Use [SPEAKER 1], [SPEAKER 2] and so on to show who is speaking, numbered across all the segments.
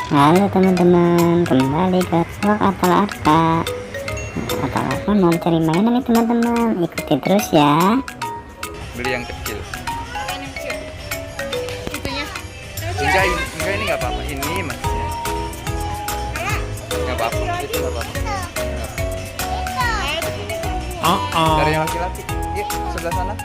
[SPEAKER 1] Halo teman-teman, kembali ke vlog Atal Arka. Atal Arka mau cari mainan nih teman-teman, ikuti terus ya.
[SPEAKER 2] Beli yang kecil.
[SPEAKER 3] Itunya.
[SPEAKER 2] Enggak ini nggak apa-apa. Ini maksudnya. Nggak apa-apa, itu nggak apa-apa. Dari yang laki-laki. Yuk, sebelah sana.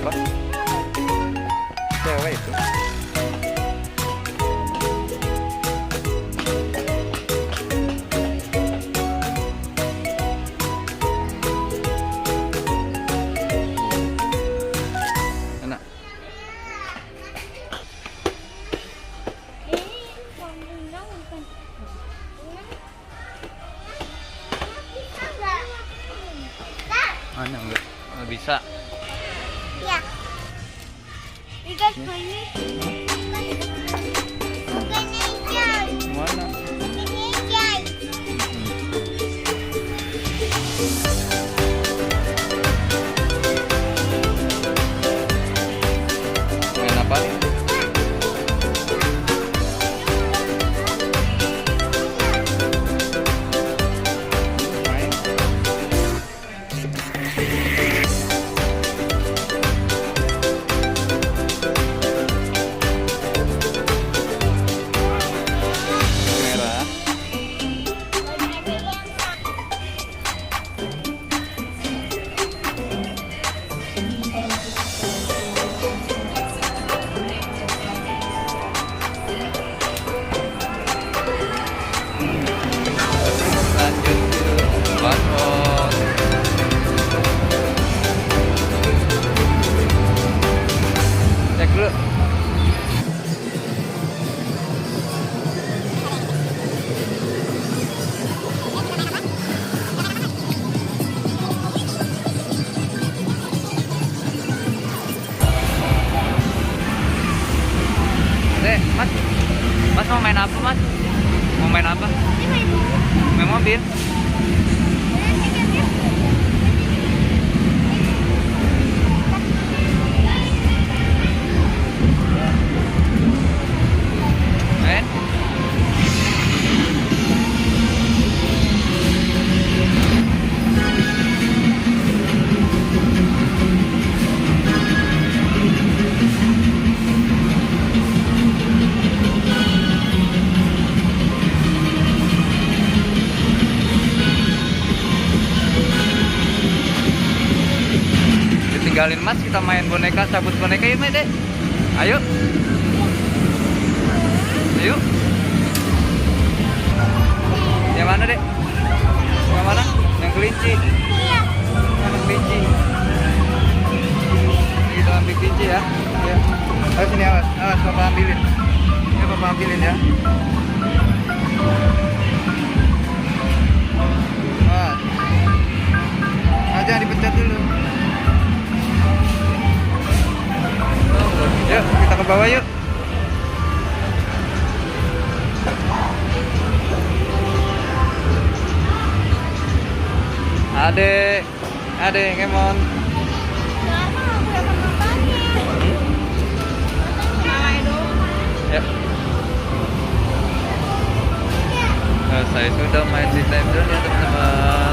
[SPEAKER 2] Apa? Cewek itu. Enak. Mana enggak? Nggak bisa.
[SPEAKER 3] Ya. Ikan ini. Bukannya ikan.
[SPEAKER 2] Mana?
[SPEAKER 3] Ini ikan.
[SPEAKER 2] Main apa nih? Main. Merah. Lanjut ke balkon. Cek dulu. Mas, Mas mau main apa, Mas? Mau main apa? Main mobil? Main? Ditinggalin Mas, kita main boneka, cabut boneka yuk, Dek. Ayo. Ayo. Yang mana, Dek? Yang mana? Yang kelinci. Mana kelinci? Kita ambil kelinci ya. Ya. Ayo sini, awas. Awas, Papa ambilin. Ya, Papa ambilin ya. Awas. Ah, jangan dipencet dulu. Yuk, kita ke bawah yuk. Adek, Kemon. Ya. Nah, saya sudah main di time zone ya teman-teman.